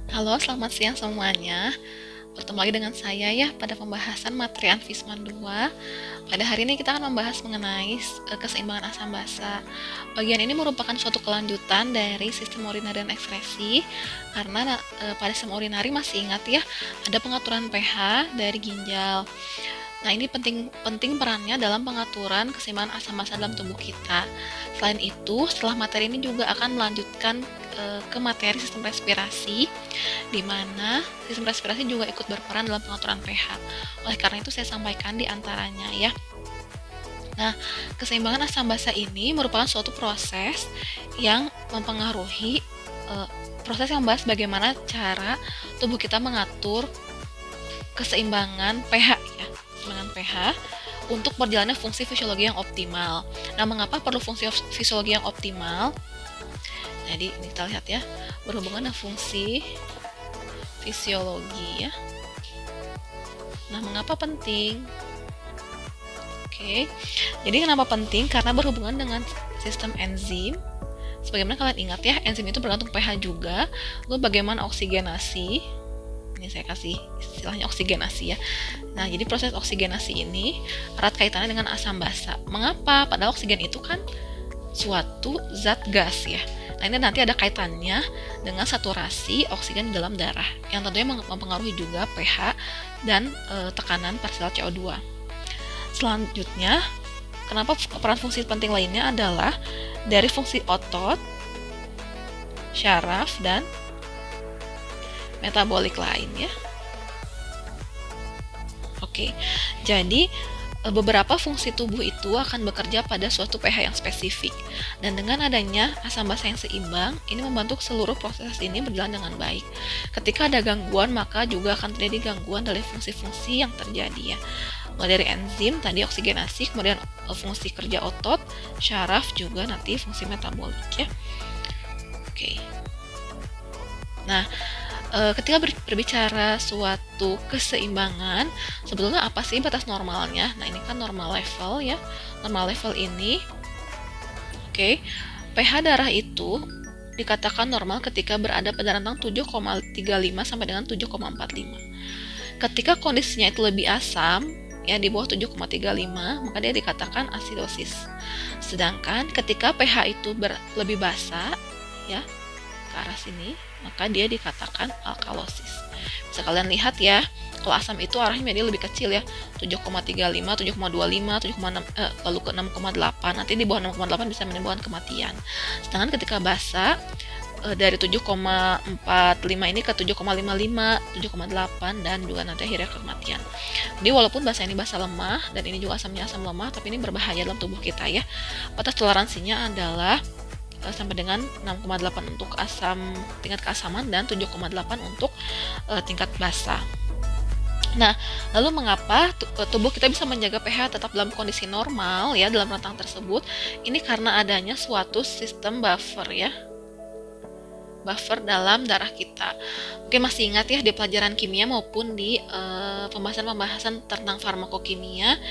Halo, selamat siang semuanya. Bertemu lagi dengan saya ya pada pembahasan materi Anfisman 2. Pada hari ini kita akan membahas mengenai keseimbangan asam basa. Bagian ini merupakan suatu kelanjutan dari sistem urinari dan ekskresi karena pada sistem urinari masih ingat ya, ada pengaturan pH dari ginjal. Nah, ini penting perannya dalam pengaturan keseimbangan asam basa dalam tubuh kita. Selain itu, setelah materi ini juga akan melanjutkan ke materi sistem respirasi, di mana sistem respirasi juga ikut berperan dalam pengaturan pH. Oleh karena itu, saya sampaikan di antaranya ya. Nah, keseimbangan asam basa ini merupakan suatu proses yang mempengaruhi proses yang membahas bagaimana cara tubuh kita mengatur keseimbangan pH ya, keseimbangan pH untuk berjalannya fungsi fisiologi yang optimal. Nah, mengapa perlu fungsi fisiologi yang optimal? Jadi, ini kita lihat ya, berhubungan dengan fungsi fisiologi ya. Nah, mengapa penting? Oke, jadi kenapa penting? Karena berhubungan dengan sistem enzim. Sebagaimana kalian ingat ya, enzim itu bergantung pH juga. Lalu bagaimana oksigenasi? Ini saya kasih istilahnya oksigenasi ya. Nah, jadi proses oksigenasi ini erat kaitannya dengan asam basa. Mengapa? Padahal oksigen itu kan suatu zat gas ya. Nah, ini nanti ada kaitannya dengan saturasi oksigen dalam darah yang tentunya mempengaruhi juga pH dan tekanan parsial CO2. Selanjutnya, kenapa peran fungsi penting lainnya adalah dari fungsi otot, syaraf, dan metabolik lain ya. Oke, jadi beberapa fungsi tubuh itu akan bekerja pada suatu pH yang spesifik, dan dengan adanya asam basa yang seimbang, ini membantu seluruh proses ini berjalan dengan baik. Ketika ada gangguan, maka juga akan terjadi gangguan dari fungsi-fungsi yang terjadi ya. Mulai dari enzim, tadi oksigenasi, kemudian fungsi kerja otot, syaraf, juga nanti fungsi metabolik ya. Oke. Nah, ketika berbicara suatu keseimbangan, sebetulnya apa sih batas normalnya? Nah, ini kan normal level ya. Normal level ini, oke, pH darah itu dikatakan normal ketika berada pada rentang 7,35 sampai dengan 7,45. Ketika kondisinya itu lebih asam, ya di bawah 7,35, maka dia dikatakan asidosis. Sedangkan ketika pH itu lebih basa, ya, ke arah sini, maka dia dikatakan alkalosis. Bisa kalian lihat ya, kalau asam itu arahnya dia lebih kecil ya, 7,35, 7,25, 7,6, lalu ke 6,8. Nanti di bawah 6,8 bisa menimbulkan kematian. Sedangkan ketika basa, dari 7,45 ini ke 7,55, 7,8, dan juga nanti akhirnya kematian. Jadi walaupun basa ini basa lemah, dan ini juga asamnya asam lemah, tapi ini berbahaya dalam tubuh kita ya. Batas toleransinya adalah sampai dengan 6,8 untuk tingkat keasaman dan 7,8 untuk tingkat basa. Nah, lalu mengapa tubuh kita bisa menjaga pH tetap dalam kondisi normal ya dalam rentang tersebut? Ini karena adanya suatu sistem buffer ya. Buffer dalam darah kita. Mungkin masih ingat ya di pelajaran kimia maupun di pembahasan-pembahasan tentang farmakokimia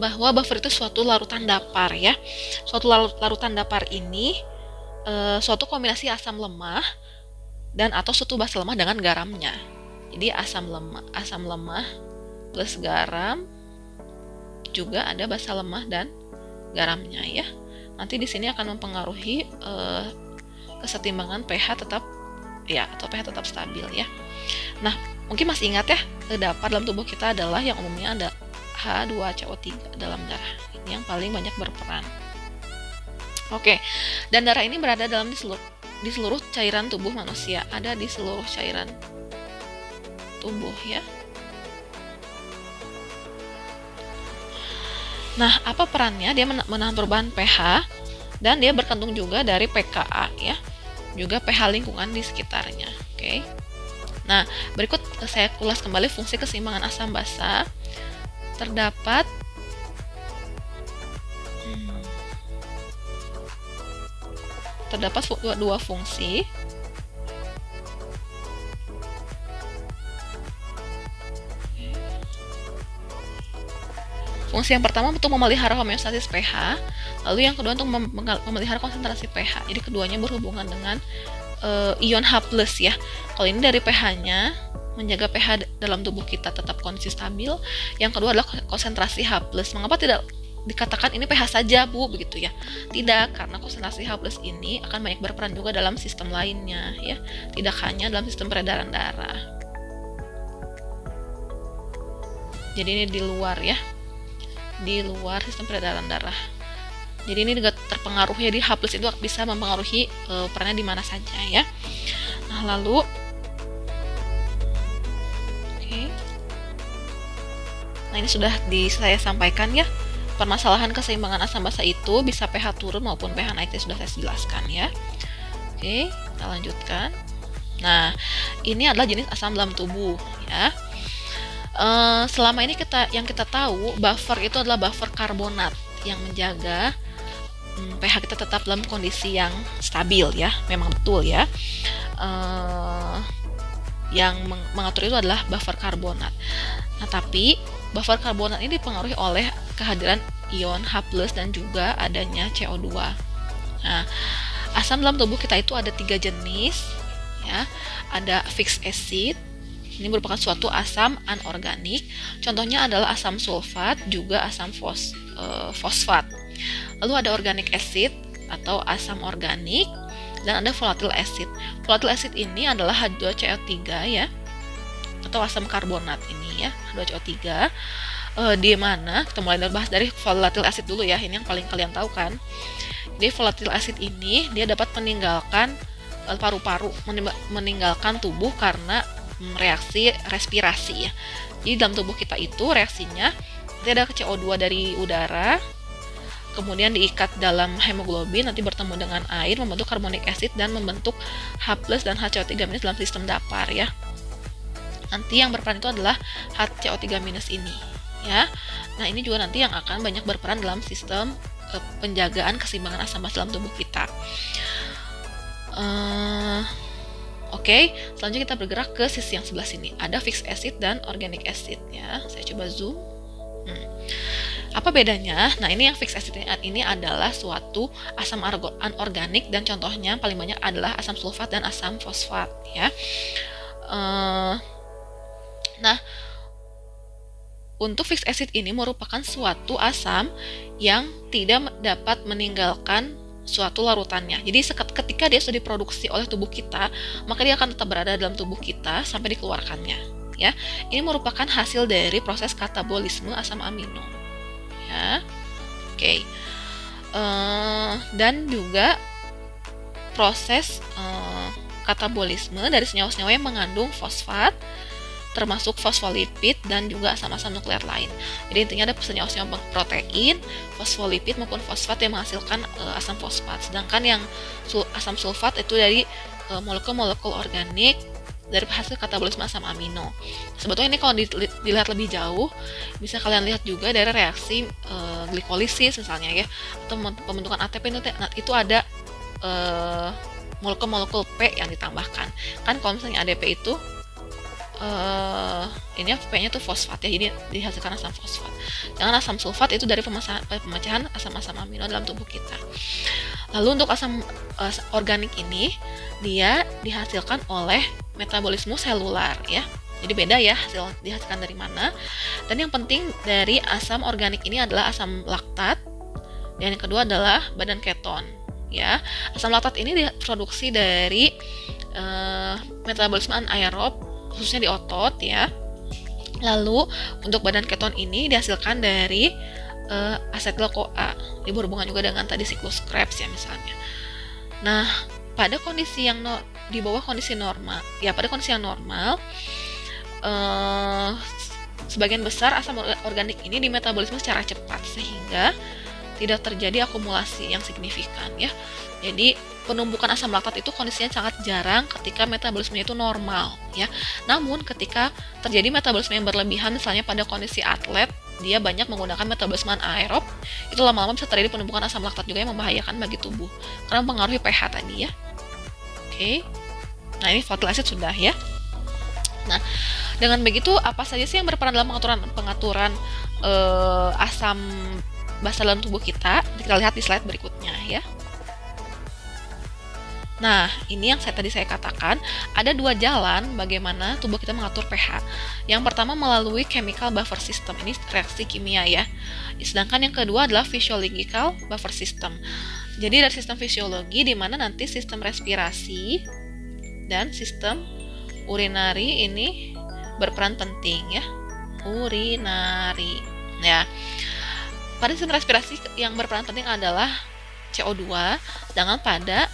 bahwa buffer itu suatu larutan dapar ya. Suatu larutan dapar ini suatu kombinasi asam lemah dan atau suatu basa lemah dengan garamnya. Jadi asam lemah plus garam, juga ada basa lemah dan garamnya ya. Nanti di sini akan mempengaruhi kesetimbangan pH tetap ya, atau pH tetap stabil ya. Nah, mungkin masih ingat ya, terdapat dalam tubuh kita adalah yang umumnya ada H2CO3 dalam darah. Ini yang paling banyak berperan. Oke, dan darah ini berada di seluruh cairan tubuh manusia, ada di seluruh cairan tubuh ya. Nah, apa perannya? Dia menahan perubahan pH, dan dia bergantung juga dari pKa ya, juga pH lingkungan di sekitarnya. Oke. Nah, berikut saya ulas kembali fungsi keseimbangan asam basa. Terdapat dua fungsi. Fungsi yang pertama untuk memelihara homeostasis pH, lalu yang kedua untuk memelihara konsentrasi pH. Jadi keduanya berhubungan dengan ion H+ ya. Kalau ini dari pH-nya, menjaga pH dalam tubuh kita tetap kondisi stabil. Yang kedua adalah konsentrasi H+. Mengapa tidak dikatakan ini pH saja, Bu, begitu ya? Tidak, karena konsentrasi H+ ini akan banyak berperan juga dalam sistem lainnya ya, tidak hanya dalam sistem peredaran darah. Jadi ini di luar ya, di luar sistem peredaran darah. Jadi ini juga terpengaruh, jadi H+ itu bisa mempengaruhi perannya di mana saja ya. Nah, lalu nah ini sudah saya sampaikan ya, permasalahan keseimbangan asam basa itu bisa pH turun maupun pH naik, sudah saya jelaskan ya. Oke, kita lanjutkan. Nah, ini adalah jenis asam dalam tubuh ya. Selama ini yang kita tahu, buffer itu adalah buffer karbonat yang menjaga pH kita tetap dalam kondisi yang stabil ya, memang betul ya. Yang mengatur itu adalah buffer karbonat. Nah, tapi buffer karbonat ini dipengaruhi oleh kehadiran ion H+ dan juga adanya CO2. Nah, asam dalam tubuh kita itu ada 3 jenis ya. Ada fixed acid, ini merupakan suatu asam anorganik. Contohnya adalah asam sulfat, juga asam fosfat. Lalu ada organic acid atau asam organik, dan ada volatile acid. Volatile acid ini adalah H2CO3 ya, atau asam karbonat ini ya, H2CO3. Di mana kita mulai bahas dari volatile acid dulu ya, ini yang paling kalian tahu kan. Jadi volatile acid ini dia dapat meninggalkan paru-paru, meninggalkan tubuh karena reaksi respirasi ya. Jadi dalam tubuh kita itu reaksinya nanti ada CO2 dari udara, kemudian diikat dalam hemoglobin, nanti bertemu dengan air, membentuk carbonic acid dan membentuk H+ dan HCO3- dalam sistem dapar ya. Nanti yang berperan itu adalah HCO3- ini ya. Nah, ini juga nanti yang akan banyak berperan dalam sistem penjagaan keseimbangan asam basa dalam tubuh kita. Oke, selanjutnya kita bergerak ke sisi yang sebelah sini. Ada fixed acid dan organic acid ya. Saya coba zoom. Apa bedanya? Nah, ini yang fixed acid ini adalah suatu asam anorganik, dan contohnya paling banyak adalah asam sulfat dan asam fosfat ya. Nah, untuk fixed acid ini merupakan suatu asam yang tidak dapat meninggalkan suatu larutannya. Jadi ketika dia sudah diproduksi oleh tubuh kita, maka dia akan tetap berada dalam tubuh kita sampai dikeluarkannya ya. Ini merupakan hasil dari proses katabolisme asam amino ya. Oke. Dan juga proses katabolisme dari senyawa-senyawa yang mengandung fosfat, termasuk fosfolipid dan juga asam-asam nuklear lain. Jadi intinya ada senyawa-senyawa protein, fosfolipid maupun fosfat yang menghasilkan asam fosfat. Sedangkan yang asam sulfat itu dari molekul-molekul organik dari hasil katabolisme asam amino. Sebetulnya ini kalau dilihat lebih jauh, bisa kalian lihat juga dari reaksi glikolisis misalnya ya, atau pembentukan ATP itu ada molekul-molekul P yang ditambahkan. Kan kalau misalnya ADP itu ini P-nya tuh fosfat ya, jadi dihasilkan asam fosfat. Jangan asam sulfat itu dari pemecahan asam-asam amino dalam tubuh kita. Lalu untuk asam organik ini dia dihasilkan oleh metabolisme selular ya. Jadi beda ya hasil dihasilkan dari mana. Dan yang penting dari asam organik ini adalah asam laktat, dan yang kedua adalah badan keton ya. Asam laktat ini diproduksi dari metabolisme anaerob khususnya di otot ya. Lalu untuk badan keton ini dihasilkan dari asetil-CoA. Ini berhubungan juga dengan tadi siklus Krebs ya misalnya. Nah, pada kondisi yang di bawah kondisi normal, ya pada kondisi yang normal, sebagian besar asam organik ini dimetabolisme secara cepat sehingga tidak terjadi akumulasi yang signifikan ya. Jadi penumbukan asam laktat itu kondisinya sangat jarang ketika metabolismenya itu normal ya. Namun ketika terjadi metabolisme yang berlebihan, misalnya pada kondisi atlet, dia banyak menggunakan metabolisme anaerob, itu lama-lama bisa terjadi penumbukan asam laktat juga yang membahayakan bagi tubuh karena mempengaruhi pH tadi ya. Oke. Nah, ini volatile acid sudah ya. Nah, dengan begitu apa saja sih yang berperan dalam pengaturan asam basa dalam tubuh kita? Kita lihat di slide berikutnya ya. Nah, ini yang tadi saya katakan, ada dua jalan bagaimana tubuh kita mengatur pH. Yang pertama melalui chemical buffer system, ini reaksi kimia ya. Sedangkan yang kedua adalah physiological buffer system. Jadi dari sistem fisiologi di mana nanti sistem respirasi dan sistem urinari ini berperan penting ya. Urinari. Ya. Pada sistem respirasi yang berperan penting adalah CO2, sedangkan pada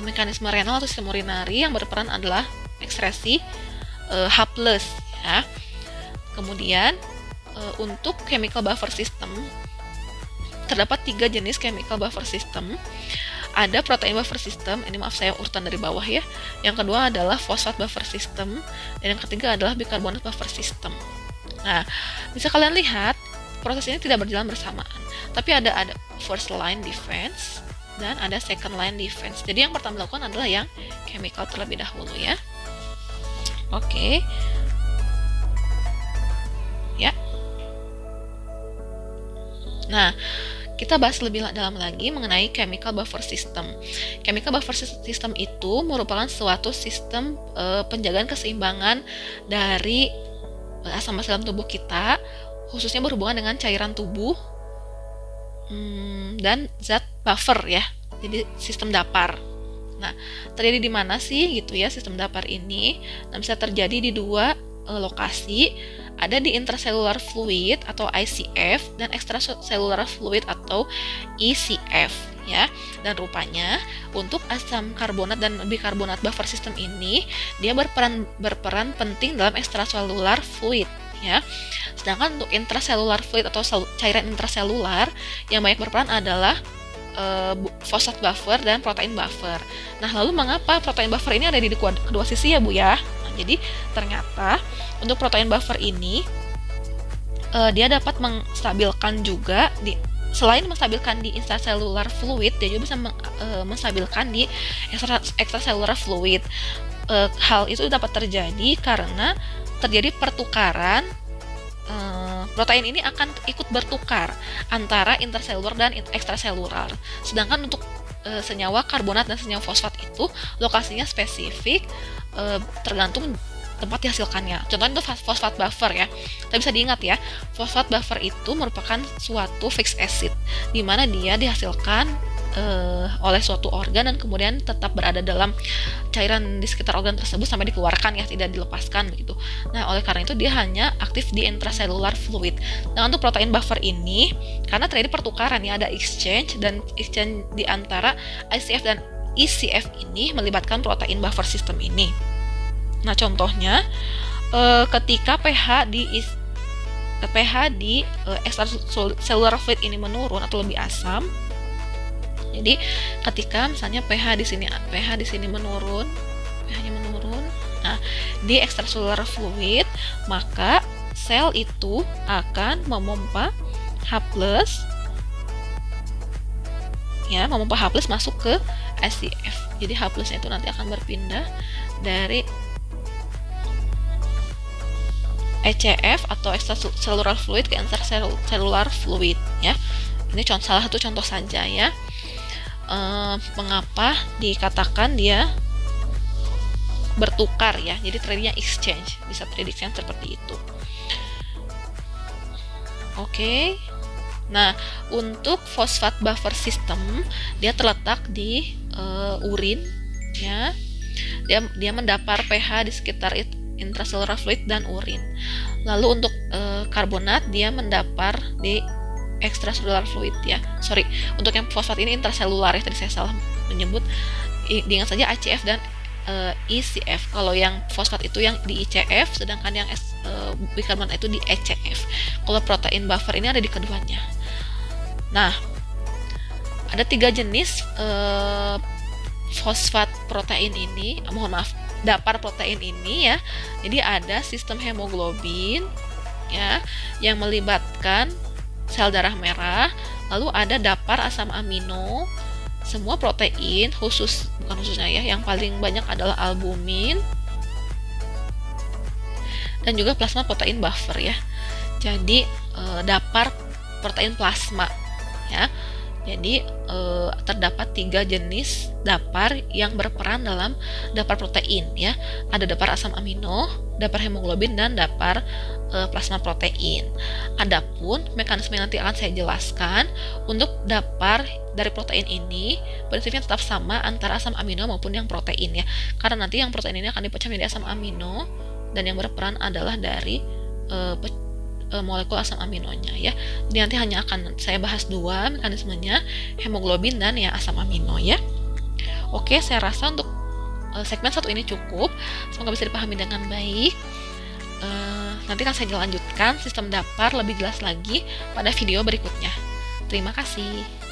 mekanisme renal atau sistem urinari yang berperan adalah ekskresi H+, ya. Kemudian untuk chemical buffer system terdapat 3 jenis chemical buffer system. Ada protein buffer system, ini maaf saya urutan dari bawah ya. Yang kedua adalah fosfat buffer system, dan yang ketiga adalah bikarbonat buffer system. Nah, bisa kalian lihat proses ini tidak berjalan bersamaan, tapi ada first line defense dan ada second line defense. Jadi yang pertama dilakukan adalah yang chemical terlebih dahulu ya. Oke. Ya. Nah, kita bahas lebih dalam lagi mengenai chemical buffer system. Chemical buffer system itu merupakan suatu sistem penjagaan keseimbangan dari asam basa dalam tubuh kita, khususnya berhubungan dengan cairan tubuh dan zat buffer ya, jadi sistem dapar. Nah, terjadi di mana sih gitu ya sistem dapar ini? Nah, bisa terjadi di dua lokasi, ada di intracellular fluid atau ICF dan extracellular fluid atau ECF ya. Dan rupanya untuk asam karbonat dan bikarbonat buffer system ini dia berperan penting dalam extracellular fluid ya. Sedangkan untuk intracellular fluid atau cairan intraselular yang banyak berperan adalah fosfat buffer dan protein buffer. Nah, lalu mengapa protein buffer ini ada di kedua sisi ya Bu ya? Nah, jadi ternyata untuk protein buffer ini dia dapat menstabilkan juga selain menstabilkan di intracellular fluid, dia juga bisa menstabilkan di extracellular fluid. Hal itu dapat terjadi karena terjadi pertukaran protein ini akan ikut bertukar antara intraselular dan ekstraselular. Sedangkan untuk senyawa karbonat dan senyawa fosfat itu lokasinya spesifik tergantung tempat dihasilkannya. Contohnya itu fosfat buffer ya. Tapi bisa diingat ya, fosfat buffer itu merupakan suatu fixed acid di mana dia dihasilkan oleh suatu organ dan kemudian tetap berada dalam cairan di sekitar organ tersebut sampai dikeluarkan ya, tidak dilepaskan begitu. Nah, oleh karena itu dia hanya aktif di intracellular fluid. Nah, untuk protein buffer ini karena terjadi pertukaran ya, ada exchange dan exchange di antara ICF dan ECF ini melibatkan protein buffer system ini. Nah, contohnya ketika pH di extracellular fluid ini menurun atau lebih asam. Jadi ketika misalnya pH di sini menurun, pH-nya menurun. Nah, di extracellular fluid, maka sel itu akan memompa H+, ya, memompa H+ masuk ke ICF. Jadi H+-nya itu nanti akan berpindah dari ECF atau extracellular fluid ke intracellular fluid ya. Ini salah satu contoh saja ya. Mengapa dikatakan dia bertukar ya, jadi terjadinya exchange, bisa terjadi exchange seperti itu. Oke. Nah, untuk fosfat buffer system dia terletak di urin ya. Dia mendapar pH di sekitar intracellular fluid dan urin. Lalu untuk karbonat dia mendapar di extracellular fluid ya. Sorry, untuk yang fosfat ini intraselular ya, tadi saya salah menyebut. Diingat saja ICF dan ECF. Kalau yang fosfat itu yang di ICF, sedangkan yang bikarbonat itu di ECF. Kalau protein buffer ini ada di keduanya. Nah, ada 3 jenis fosfat protein ini, dapar protein ini ya. Jadi ada sistem hemoglobin ya yang melibatkan sel darah merah, lalu ada dapar asam amino, semua protein bukan khususnya ya, yang paling banyak adalah albumin dan juga plasma protein buffer ya. Jadi dapar protein plasma ya. Jadi terdapat 3 jenis dapar yang berperan dalam dapar protein ya. Ada dapar asam amino, dapar hemoglobin, dan dapar plasma protein. Adapun mekanisme yang nanti akan saya jelaskan untuk dapar dari protein ini prinsipnya tetap sama antara asam amino maupun yang protein ya. Karena nanti yang protein ini akan dipecah menjadi asam amino dan yang berperan adalah dari molekul asam aminonya ya. Jadi nanti hanya akan saya bahas 2 mekanismenya, hemoglobin dan ya asam amino ya. Oke, saya rasa untuk segmen 1 ini cukup. Semoga bisa dipahami dengan baik. Nanti akan saya lanjutkan sistem dapar lebih jelas lagi pada video berikutnya. Terima kasih.